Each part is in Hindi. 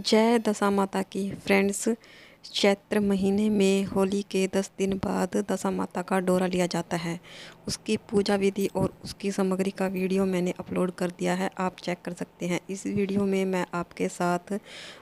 जय दशा माता की। फ्रेंड्स, चैत्र महीने में होली के 10 दिन बाद दशा माता का डोरा लिया जाता है। उसकी पूजा विधि और उसकी सामग्री का वीडियो मैंने अपलोड कर दिया है, आप चेक कर सकते हैं। इस वीडियो में मैं आपके साथ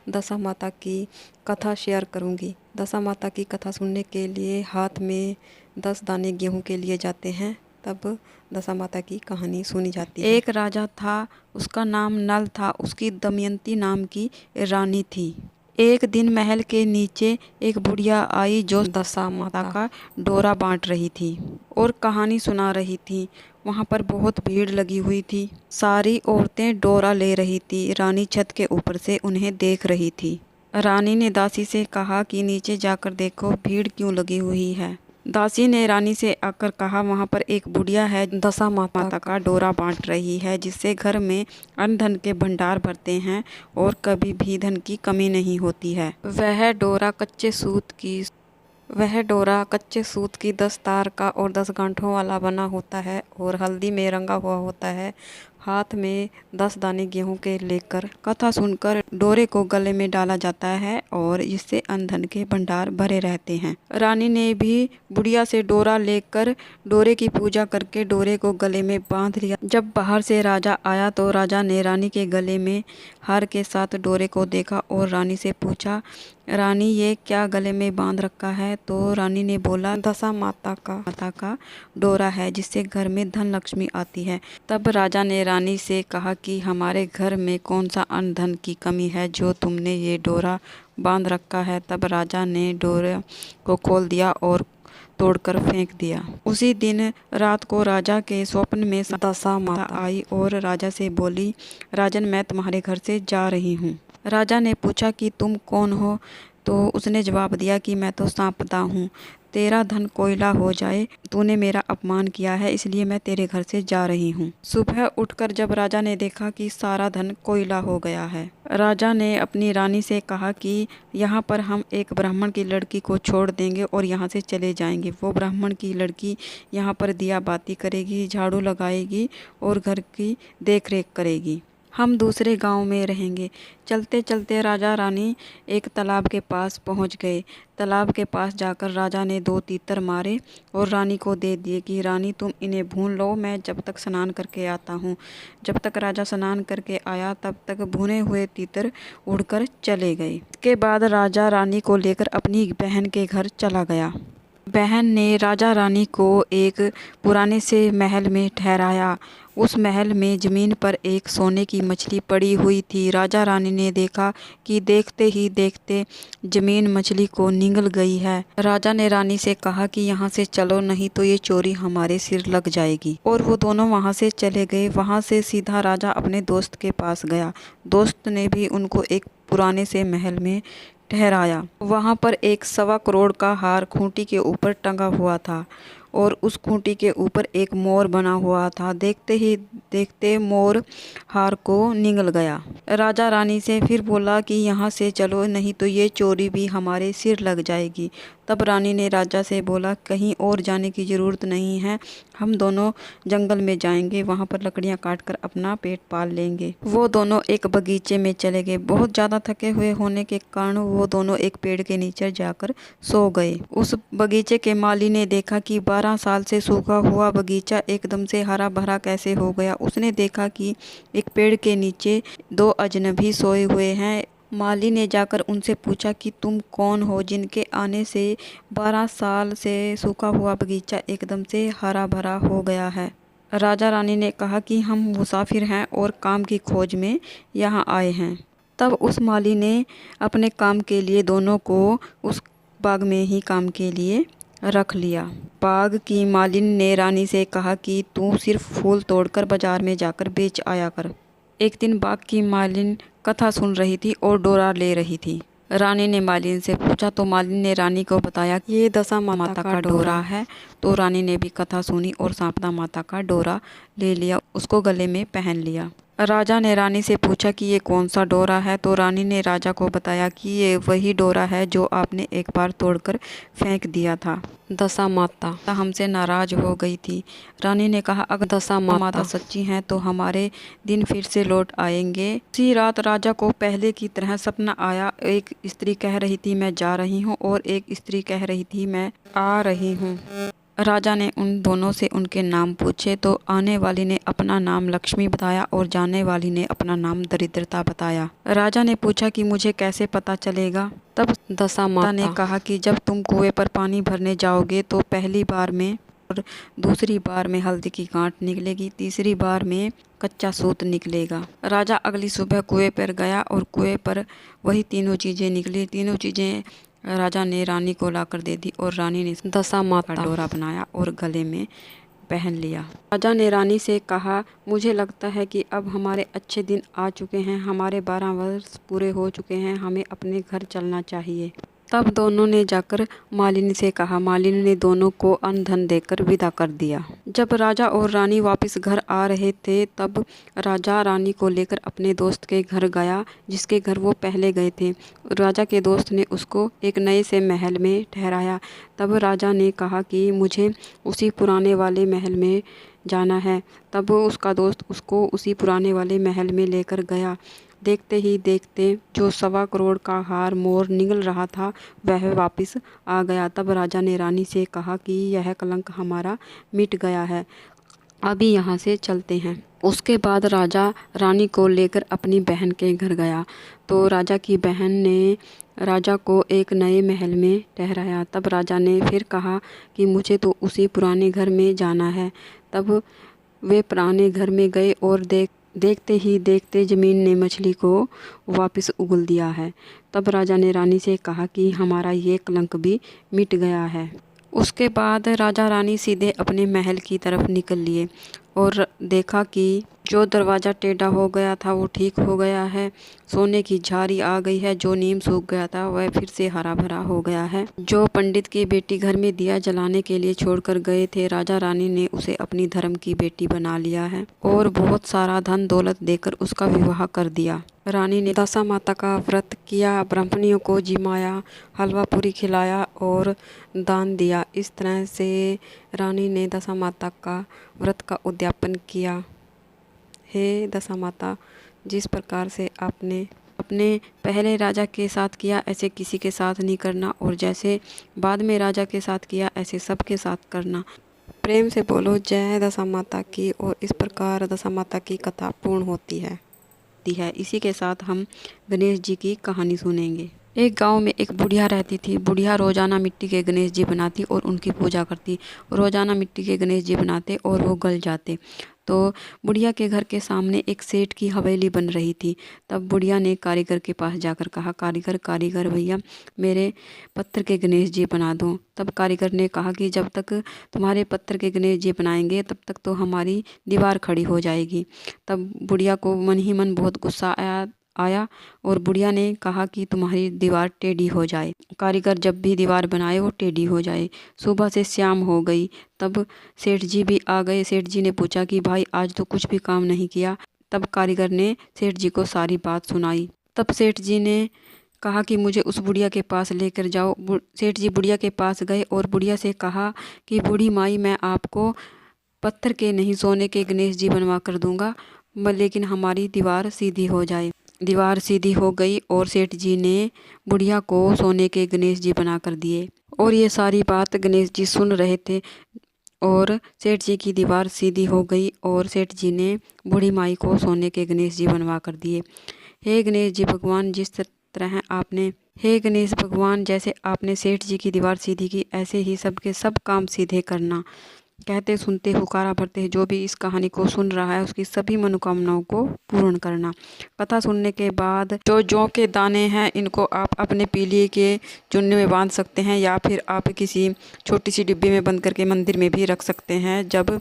दशा माता की कथा शेयर करूंगी। दशा माता की कथा सुनने के लिए हाथ में 10 दाने गेहूं के लिए जाते हैं, तब दशा माता की कहानी सुनी जाती है। एक राजा था, उसका नाम नल था। उसकी दमयंती नाम की रानी थी। एक दिन महल के नीचे एक बुढ़िया आई जो दशा माता का डोरा बांट रही थी और कहानी सुना रही थी। वहाँ पर बहुत भीड़ लगी हुई थी। सारी औरतें डोरा ले रही थी। रानी छत के ऊपर से उन्हें देख रही थी। रानी ने दासी से कहा कि नीचे जाकर देखो, भीड़ क्यों लगी हुई है। दासी ने रानी से आकर कहा, वहाँ पर एक बुढ़िया है, दशा माता का डोरा बांट रही है, जिससे घर में अन्न धन के भंडार भरते हैं और कभी भी धन की कमी नहीं होती है। वह डोरा कच्चे सूत की 10 तार का और 10 गांठों वाला बना होता है और हल्दी में रंगा हुआ होता है। हाथ में 10 दाने गेहूं के लेकर कथा सुनकर डोरे को गले में डाला जाता है और इससे अन्न धन के भंडार भरे रहते हैं। रानी ने भी बुढ़िया से डोरा लेकर डोरे की पूजा करके डोरे को गले में बांध लिया। जब बाहर से राजा आया तो राजा ने रानी के गले में हार के साथ डोरे को देखा और रानी से पूछा, रानी ये क्या गले में बांध रखा है? तो रानी ने बोला, दशा माता का डोरा है, जिससे घर में धन लक्ष्मी आती है। तब राजा ने रानी से कहा कि हमारे घर में कौन सा अन्न धन की कमी है जो तुमने ये डोरा बांध रखा है। तब राजा ने डोरे को खोल दिया और तोड़कर फेंक दिया। उसी दिन रात को राजा के स्वप्न में दशा माता आई और राजा से बोली, राजन मैं तुम्हारे घर से जा रही हूँ। राजा ने पूछा कि तुम कौन हो? तो उसने जवाब दिया कि मैं तो सांपदा हूँ, तेरा धन कोयला हो जाए, तूने मेरा अपमान किया है, इसलिए मैं तेरे घर से जा रही हूँ। सुबह उठकर जब राजा ने देखा कि सारा धन कोयला हो गया है, राजा ने अपनी रानी से कहा कि यहाँ पर हम एक ब्राह्मण की लड़की को छोड़ देंगे और यहाँ से चले जाएंगे। वो ब्राह्मण की लड़की यहाँ पर दिया बाती करेगी, झाड़ू लगाएगी और घर की देखरेख करेगी। हम दूसरे गांव में रहेंगे। चलते चलते राजा रानी एक तालाब के पास पहुंच गए। तालाब के पास जाकर राजा ने 2 तीतर मारे और रानी को दे दिए कि रानी तुम इन्हें भून लो, मैं जब तक स्नान करके आता हूं। जब तक राजा स्नान करके आया तब तक भुने हुए तीतर उड़कर चले गए। इसके बाद राजा रानी को लेकर अपनी बहन के घर चला गया। बहन ने राजा रानी को एक पुराने से महल में ठहराया। उस महल में जमीन पर एक सोने की मछली पड़ी हुई थी। राजा रानी ने देखा कि देखते ही देखते जमीन मछली को निगल गई है। राजा ने रानी से कहा कि यहाँ से चलो, नहीं तो ये चोरी हमारे सिर लग जाएगी। और वो दोनों वहाँ से चले गए। वहाँ से सीधा राजा अपने दोस्त के पास गया। दोस्त ने भी उनको एक पुराने से महल में ठहराया। वहाँ पर एक 1.25 करोड़ का हार खूंटी के ऊपर टंगा हुआ था और उस खूंटी के ऊपर एक मोर बना हुआ था। देखते ही देखते मोर हार को निगल गया। राजा रानी से फिर बोला कि यहाँ से चलो, नहीं तो ये चोरी भी हमारे सिर लग जाएगी। तब रानी ने राजा से बोला, कहीं और जाने की ज़रूरत नहीं है, हम दोनों जंगल में जाएंगे, वहाँ पर लकड़ियाँ काटकर अपना पेट पाल लेंगे। वो दोनों एक बगीचे में चले गए। बहुत ज़्यादा थके हुए होने के कारण वो दोनों एक पेड़ के नीचे जाकर सो गए। उस बगीचे के माली ने देखा कि 12 साल से सूखा हुआ बगीचा एकदम से हरा भरा कैसे हो गया। उसने देखा कि एक पेड़ के नीचे 2 अजनबी सोए हुए हैं। माली ने जाकर उनसे पूछा कि तुम कौन हो जिनके आने से 12 साल से सूखा हुआ बगीचा एकदम से हरा भरा हो गया है। राजा रानी ने कहा कि हम मुसाफिर हैं और काम की खोज में यहाँ आए हैं। तब उस माली ने अपने काम के लिए दोनों को उस बाग में ही काम के लिए रख लिया। बाग की मालिन ने रानी से कहा कि तू सिर्फ फूल तोड़कर बाजार में जाकर बेच आया कर। एक दिन बाग की मालिन कथा सुन रही थी और डोरा ले रही थी। रानी ने मालिन से पूछा तो मालिन ने रानी को बताया कि ये दशा माता का डोरा है। तो रानी ने भी कथा सुनी और सांपदा माता का डोरा ले लिया, उसको गले में पहन लिया। राजा ने रानी से पूछा कि ये कौन सा डोरा है, तो रानी ने राजा को बताया कि ये वही डोरा है जो आपने एक बार तोड़कर फेंक दिया था। दशा माता हमसे नाराज हो गई थी। रानी ने कहा, अगर दशा माता सच्ची हैं तो हमारे दिन फिर से लौट आएंगे। उसी रात राजा को पहले की तरह सपना आया। एक स्त्री कह रही थी मैं जा रही हूँ और एक स्त्री कह रही थी मैं आ रही हूँ। राजा ने उन दोनों से उनके नाम पूछे तो आने वाली ने अपना नाम लक्ष्मी बताया और जाने वाली ने अपना नाम दरिद्रता बताया। राजा ने पूछा कि मुझे कैसे पता चलेगा? तब दशा माता ने कहा कि जब तुम कुएं पर पानी भरने जाओगे तो पहली बार में और दूसरी बार में हल्दी की गांठ निकलेगी, तीसरी बार में कच्चा सूत निकलेगा। राजा अगली सुबह कुएं पर गया और कुएं पर वही तीनों चीज़ें निकली। तीनों चीज़ें राजा ने रानी को लाकर दे दी और रानी ने दशा माता का डोरा बनाया और गले में पहन लिया। राजा ने रानी से कहा, मुझे लगता है कि अब हमारे अच्छे दिन आ चुके हैं, हमारे 12 वर्ष पूरे हो चुके हैं, हमें अपने घर चलना चाहिए। तब दोनों ने जाकर मालिनी से कहा। मालिनी ने दोनों को अन्न धन देकर विदा कर दिया। जब राजा और रानी वापस घर आ रहे थे तब राजा रानी को लेकर अपने दोस्त के घर गया जिसके घर वो पहले गए थे। राजा के दोस्त ने उसको एक नए से महल में ठहराया। तब राजा ने कहा कि मुझे उसी पुराने वाले महल में जाना है। तब उसका दोस्त उसको उसी पुराने वाले महल में लेकर गया। देखते ही देखते जो 1.25 करोड़ का हार मोर निगल रहा था वह वापस आ गया। तब राजा ने रानी से कहा कि यह कलंक हमारा मिट गया है, अभी यहाँ से चलते हैं। उसके बाद राजा रानी को लेकर अपनी बहन के घर गया तो राजा की बहन ने राजा को एक नए महल में ठहराया। तब राजा ने फिर कहा कि मुझे तो उसी पुराने घर में जाना है। तब वे पुराने घर में गए और देखते ही देखते ज़मीन ने मछली को वापस उगल दिया है। तब राजा ने रानी से कहा कि हमारा ये कलंक भी मिट गया है। उसके बाद राजा रानी सीधे अपने महल की तरफ निकल लिए और देखा कि जो दरवाज़ा टेढ़ा हो गया था वो ठीक हो गया है, सोने की झारी आ गई है, जो नीम सूख गया था वह फिर से हरा भरा हो गया है। जो पंडित की बेटी घर में दिया जलाने के लिए छोड़कर गए थे, राजा रानी ने उसे अपनी धर्म की बेटी बना लिया है और बहुत सारा धन दौलत देकर उसका विवाह कर दिया। रानी ने दशा माता का व्रत किया, ब्राह्मणियों को जिमाया, हलवा पूरी खिलाया और दान दिया। इस तरह से रानी ने दशा माता का व्रत का उद्यापन किया। हे दशा माता, जिस प्रकार से आपने अपने पहले राजा के साथ किया ऐसे किसी के साथ नहीं करना और जैसे बाद में राजा के साथ किया ऐसे सबके साथ करना। प्रेम से बोलो जय दशा माता की। और इस प्रकार दशा माता की कथा पूर्ण होती है। इसी के साथ हम गणेश जी की कहानी सुनेंगे। एक गांव में एक बुढ़िया रहती थी। बुढ़िया रोजाना मिट्टी के गणेश जी बनाती और उनकी पूजा करती। रोजाना मिट्टी के गणेश जी बनाते और वो गल जाते। तो बुढ़िया के घर के सामने एक सेठ की हवेली बन रही थी। तब बुढ़िया ने कारीगर के पास जाकर कहा, कारीगर भैया मेरे पत्थर के गणेश जी बना दो। तब कारीगर ने कहा कि जब तक तुम्हारे पत्थर के गणेश जी बनाएंगे तब तक तो हमारी दीवार खड़ी हो जाएगी। तब बुढ़िया को मन ही मन बहुत गुस्सा आया और बुढ़िया ने कहा कि तुम्हारी दीवार टेढ़ी हो जाए। कारीगर जब भी दीवार बनाए वो टेढ़ी हो जाए। सुबह से शाम हो गई। तब सेठ जी भी आ गए। सेठ जी ने पूछा कि भाई आज तो कुछ भी काम नहीं किया। तब कारीगर ने सेठ जी को सारी बात सुनाई। तब सेठ जी ने कहा कि मुझे उस बुढ़िया के पास लेकर जाओ। सेठ जी बुढ़िया के पास गए और बुढ़िया से कहा कि बूढ़ी माई मैं आपको पत्थर के नहीं सोने के गणेश जी बनवा कर दूंगा, लेकिन हमारी दीवार सीधी हो जाए। दीवार सीधी हो गई और सेठ जी ने बुढ़िया को सोने के गणेश जी बना कर दिए। और ये सारी बात गणेश जी सुन रहे थे और सेठ जी की दीवार सीधी हो गई और सेठ जी ने बूढ़ी माई को सोने के गणेश जी बनवा कर दिए। हे गणेश जी भगवान, जिस तरह आपने हे गणेश भगवान जैसे आपने सेठ जी की दीवार सीधी की ऐसे ही सबके सब काम सीधे करना। कहते सुनते हुकारा भरते जो भी इस कहानी को सुन रहा है उसकी सभी मनोकामनाओं को पूर्ण करना। कथा सुनने के बाद जो जौ के दाने हैं इनको आप अपने पीलिए के चुन्नी में बांध सकते हैं या फिर आप किसी छोटी सी डिब्बी में बंद करके मंदिर में भी रख सकते हैं। जब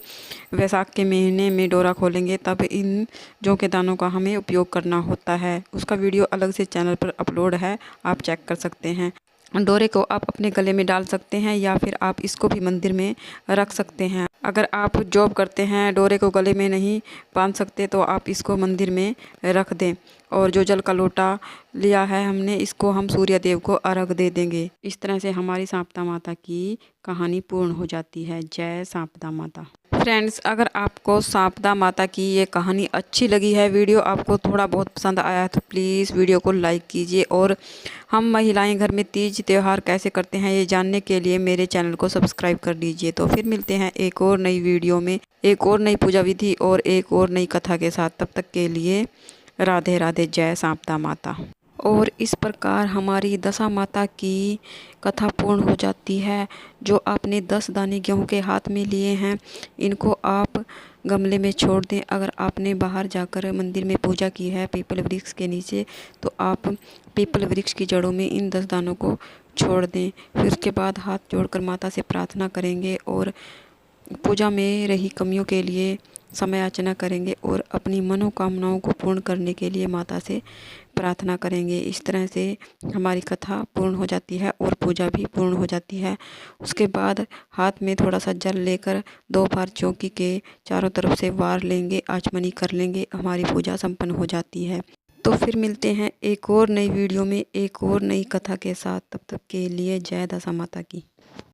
वैसाख के महीने में डोरा खोलेंगे तब इन जौ के दानों का हमें उपयोग करना होता है। उसका वीडियो अलग से चैनल पर अपलोड है, आप चेक कर सकते हैं। डोरे को आप अपने गले में डाल सकते हैं या फिर आप इसको भी मंदिर में रख सकते हैं। अगर आप जॉब करते हैं, डोरे को गले में नहीं बांध सकते तो आप इसको मंदिर में रख दें। और जो जल का लोटा लिया है हमने, इसको हम सूर्य देव को अर्घ दे देंगे। इस तरह से हमारी सांपदा माता की कहानी पूर्ण हो जाती है। जय सांपदा माता। फ्रेंड्स, अगर आपको सांपदा माता की ये कहानी अच्छी लगी है, वीडियो आपको थोड़ा बहुत पसंद आया है, तो प्लीज़ वीडियो को लाइक कीजिए। और हम महिलाएं घर में तीज त्यौहार कैसे करते हैं ये जानने के लिए मेरे चैनल को सब्सक्राइब कर लीजिए। तो फिर मिलते हैं एक और नई वीडियो में, एक और नई पूजा विधि और एक और नई कथा के साथ। तब तक के लिए राधे राधे। जय सांपदा माता। और इस प्रकार हमारी दशा माता की कथा पूर्ण हो जाती है। जो आपने 10 दाने गेहूं के हाथ में लिए हैं, इनको आप गमले में छोड़ दें। अगर आपने बाहर जाकर मंदिर में पूजा की है पीपल वृक्ष के नीचे, तो आप पीपल वृक्ष की जड़ों में इन 10 दानों को छोड़ दें। फिर उसके बाद हाथ जोड़कर माता से प्रार्थना करेंगे और पूजा में रही कमियों के लिए समय याचना करेंगे और अपनी मनोकामनाओं को पूर्ण करने के लिए माता से प्रार्थना करेंगे। इस तरह से हमारी कथा पूर्ण हो जाती है और पूजा भी पूर्ण हो जाती है। उसके बाद हाथ में थोड़ा सा जल लेकर 2 बार चौकी के चारों तरफ से वार लेंगे, आचमनी कर लेंगे, हमारी पूजा संपन्न हो जाती है। तो फिर मिलते हैं एक और नई वीडियो में एक और नई कथा के साथ। तब तक के लिए जय दशा माता की।